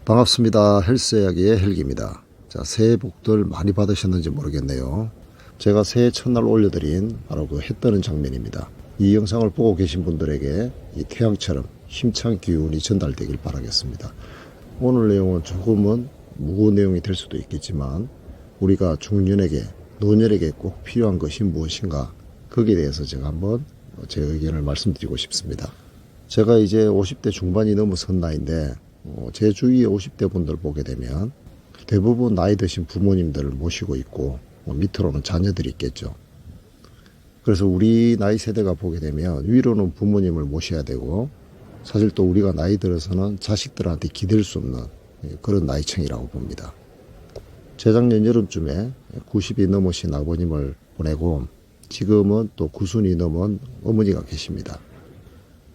반갑습니다. 헬스 이야기의 헬기입니다. 자, 새해 복들 많이 받으셨는지 모르겠네요. 제가 새해 첫날 올려드린 바로 그 해 뜨는 장면입니다. 이 영상을 보고 계신 분들에게 이 태양처럼 힘찬 기운이 전달되길 바라겠습니다. 오늘 내용은 조금은 무거운 내용이 될 수도 있겠지만 우리가 중년에게, 노년에게 꼭 필요한 것이 무엇인가, 거기에 대해서 제가 한번 제 의견을 말씀드리고 싶습니다. 제가 이제 50대 중반이 넘어선 나이인데 제 주위의 50대 분들 보게 되면 대부분 나이 드신 부모님들을 모시고 있고 밑으로는 자녀들이 있겠죠. 그래서 우리 나이 세대가 보게 되면 위로는 부모님을 모셔야 되고, 사실 또 우리가 나이 들어서는 자식들한테 기댈 수 없는 그런 나이층이라고 봅니다. 재작년 여름쯤에 90이 넘으신 아버님을 보내고 지금은 또 90이 넘은 어머니가 계십니다.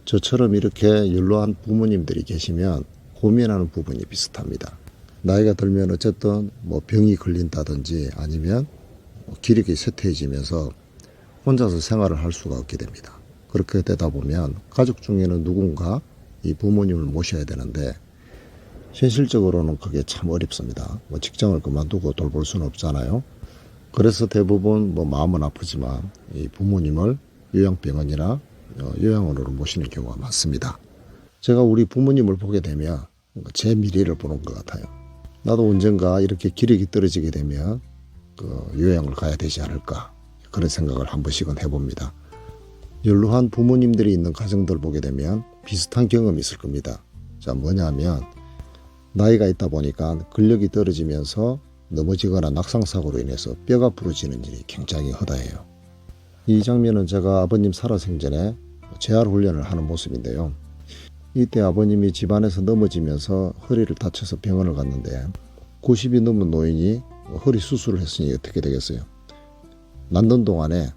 저처럼 이렇게 연로한 부모님들이 계시면 고민하는 부분이 비슷합니다. 나이가 들면 어쨌든 병이 걸린다든지 아니면 기력이 쇠퇴해지면서 혼자서 생활을 할 수가 없게 됩니다. 그렇게 되다 보면 가족 중에는 누군가 이 부모님을 모셔야 되는데 현실적으로는 그게 참 어렵습니다. 직장을 그만두고 돌볼 수는 없잖아요. 그래서 대부분 마음은 아프지만 이 부모님을 요양병원이나 요양원으로 모시는 경우가 많습니다. 제가 우리 부모님을 보게 되면 제 미래를 보는 것 같아요. 나도 언젠가 이렇게 기력이 떨어지게 되면 요양을 가야 되지 않을까, 그런 생각을 한 번씩은 해봅니다. 연로한 부모님들이 있는 가정들 보게 되면 비슷한 경험이 있을 겁니다. 자, 뭐냐면 나이가 있다 보니까 근력이 떨어지면서 넘어지거나 낙상사고로 인해서 뼈가 부러지는 일이 굉장히 허다해요. 이 장면은 제가 아버님 살아생전에 재활 훈련을 하는 모습인데요. 이때 아버님이 집안에서 넘어지면서 허리를 다쳐서 병원을 갔는데 90이 넘은 노인이 허리 수술을 했으니 어떻게 되겠어요? 낫는 동안에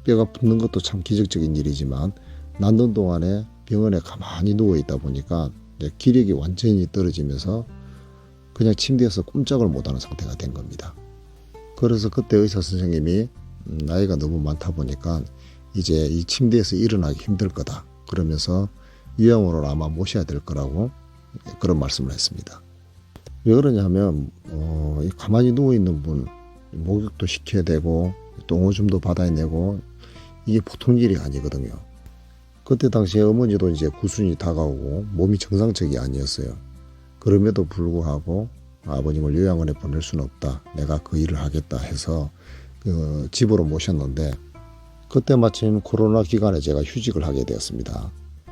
뼈가 붙는 것도 참 기적적인 일이지만 낫는 동안에 병원에 가만히 누워 있다 보니까 이제 기력이 완전히 떨어지면서 그냥 침대에서 꼼짝을 못하는 상태가 된 겁니다. 그래서 그때 의사 선생님이 나이가 너무 많다 보니까 이제 이 침대에서 일어나기 힘들 거다, 그러면서 요양원으로 아마 모셔야 될 거라고 그런 말씀을 했습니다. 왜 그러냐면 가만히 누워있는 분 목욕도 시켜야 되고 똥오줌도 받아내고 이게 보통 일이 아니거든요. 그때 당시에 어머니도 이제 구순이 다가오고 몸이 정상적이 아니었어요. 그럼에도 불구하고 아버님을 요양원에 보낼 수는 없다, 내가 그 일을 하겠다 해서 집으로 모셨는데, 그때 마침 코로나 기간에 제가 휴직을 하게 되었습니다.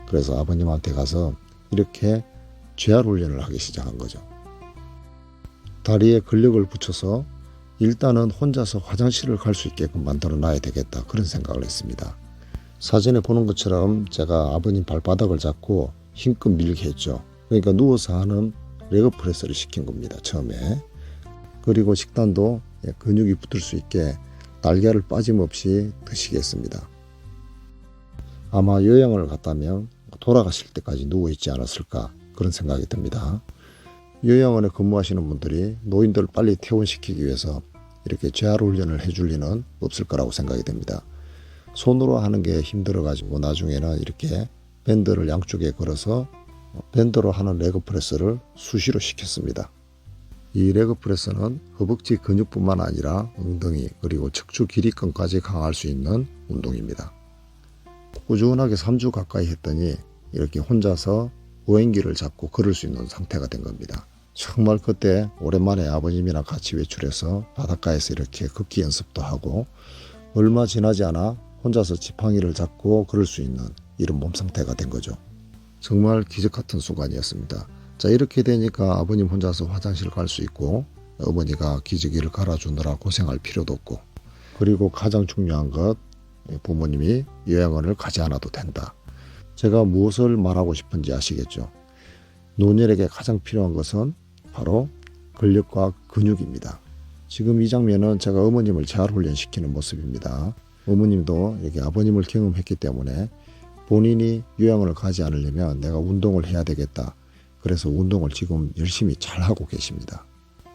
그래서 아버님한테 가서 이렇게 재활 훈련을 하기 시작한 거죠. 다리에 근력을 붙여서 일단은 혼자서 화장실을 갈 수 있게끔 만들어 놔야 되겠다, 그런 생각을 했습니다. 사진에 보는 것처럼 제가 아버님 발바닥을 잡고 힘껏 밀게 했죠. 그러니까 누워서 하는 레그 프레스를 시킨 겁니다, 처음에. 그리고 식단도 근육이 붙을 수 있게 달걀을 빠짐없이 드시게 했습니다. 아마 요양을 갔다면 돌아가실 때까지 누워있지 않았을까, 그런 생각이 듭니다. 요양원에 근무하시는 분들이 노인들을 빨리 퇴원시키기 위해서 이렇게 재활훈련을 해줄 리는 없을 거라고 생각이 됩니다. 손으로 하는 게 힘들어가지고 나중에는 이렇게 밴드를 양쪽에 걸어서 밴드로 하는 레그프레스를 수시로 시켰습니다. 이 레그프레스는 허벅지 근육뿐만 아니라 엉덩이 그리고 척추 길이근까지 강화할 수 있는 운동입니다. 꾸준하게 3주 가까이 했더니 이렇게 혼자서 보행기를 잡고 걸을 수 있는 상태가 된 겁니다. 정말 그때 오랜만에 아버님이랑 같이 외출해서 바닷가에서 이렇게 걷기 연습도 하고 얼마 지나지 않아 혼자서 지팡이를 잡고 걸을 수 있는 이런 몸 상태가 된 거죠. 정말 기적 같은 순간이었습니다. 자, 이렇게 되니까 아버님 혼자서 화장실 갈 수 있고 어머니가 기저귀를 갈아주느라 고생할 필요도 없고, 그리고 가장 중요한 것, 부모님이 요양원을 가지 않아도 된다. 제가 무엇을 말하고 싶은지 아시겠죠? 노년에게 가장 필요한 것은 바로 근력과 근육입니다. 지금 이 장면은 제가 어머님을 재활훈련시키는 모습입니다. 어머님도 이렇게 아버님을 경험했기 때문에 본인이 요양원을 가지 않으려면 내가 운동을 해야 되겠다, 그래서 운동을 지금 열심히 잘하고 계십니다.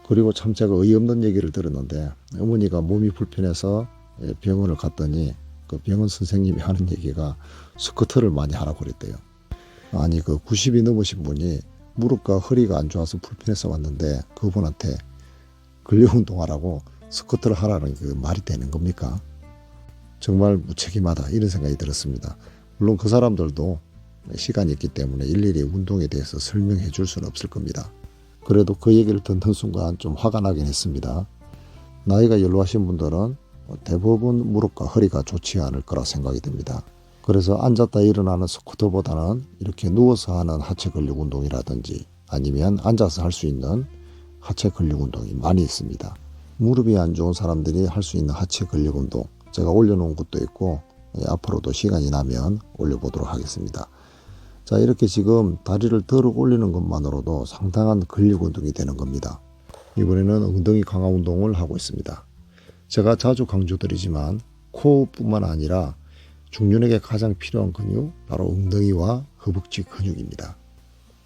그리고 참 제가 어이없는 얘기를 들었는데, 어머니가 몸이 불편해서 병원을 갔더니 그 병원 선생님이 하는 얘기가 스쿼트를 많이 하라고 그랬대요. 아니 90이 넘으신 분이 무릎과 허리가 안 좋아서 불편해서 왔는데 그분한테 근력 운동하라고 스쿼트를 하라는 그 말이 되는 겁니까? 정말 무책임하다 이런 생각이 들었습니다. 물론 그 사람들도 시간이 있기 때문에 일일이 운동에 대해서 설명해 줄 수는 없을 겁니다. 그래도 그 얘기를 듣는 순간 좀 화가 나긴 했습니다. 나이가 연로하신 분들은 대부분 무릎과 허리가 좋지 않을 거라 생각이 듭니다. 그래서 앉았다 일어나는 스쿼트보다는 이렇게 누워서 하는 하체 근력 운동이라든지 아니면 앉아서 할 수 있는 하체 근력 운동이 많이 있습니다. 무릎이 안 좋은 사람들이 할 수 있는 하체 근력 운동 제가 올려놓은 것도 있고 앞으로도 시간이 나면 올려보도록 하겠습니다. 자, 이렇게 지금 다리를 들어 올리는 것만으로도 상당한 근력 운동이 되는 겁니다. 이번에는 엉덩이 강화 운동을 하고 있습니다. 제가 자주 강조드리지만 코어뿐만 아니라 중년에게 가장 필요한 근육 바로 엉덩이와 허벅지 근육입니다.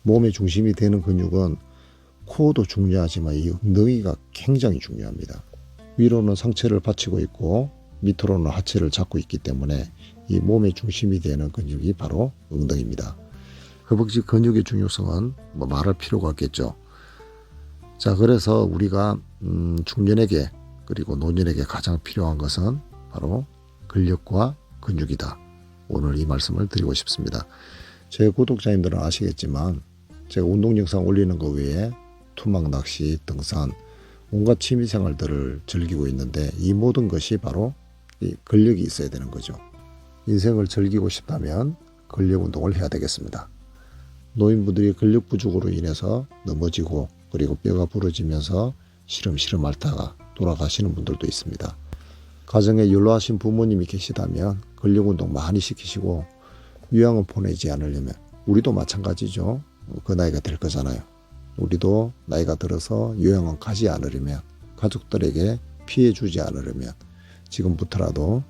몸의 중심이 되는 근육은 코어도 중요하지만 이 엉덩이가 굉장히 중요합니다. 위로는 상체를 받치고 있고 밑으로는 하체를 잡고 있기 때문에 이 몸의 중심이 되는 근육이 바로 엉덩이입니다. 허벅지 근육의 중요성은 뭐 말할 필요가 없겠죠. 자, 그래서 우리가 중년에게 그리고 노년에게 가장 필요한 것은 바로 근력과 근육이다. 오늘 이 말씀을 드리고 싶습니다. 제 구독자님들은 아시겠지만 제가 운동 영상 올리는 것 외에 투망 낚시, 등산, 온갖 취미 생활들을 즐기고 있는데 이 모든 것이 바로 이 근력이 있어야 되는 거죠. 인생을 즐기고 싶다면 근력 운동을 해야 되겠습니다. 노인분들이 근력 부족으로 인해서 넘어지고 그리고 뼈가 부러지면서 시름시름 앓다가 돌아가시는 분들도 있습니다. 가정에 연로하신 부모님이 계시다면 근력 운동 많이 시키시고 요양원 보내지 않으려면 우리도 마찬가지죠. 그 나이가 될 거잖아요. 우리도 나이가 들어서 요양원 가지 않으려면 가족들에게 피해 주지 않으려면 지금부터라도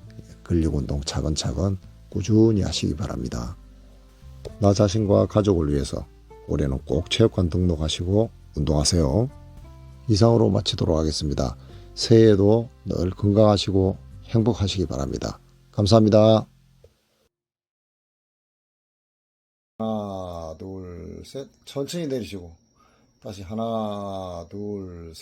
근력 운동 차근차근 꾸준히 하시기 바랍니다. 나 자신과 가족을 위해서 올해는 꼭 체육관 등록하시고 운동하세요. 이상으로 마치도록 하겠습니다. 새해에도 늘 건강하시고 행복하시기 바랍니다. 감사합니다. 하나, 둘, 셋. 천천히 내리시고 다시 하나, 둘, 셋.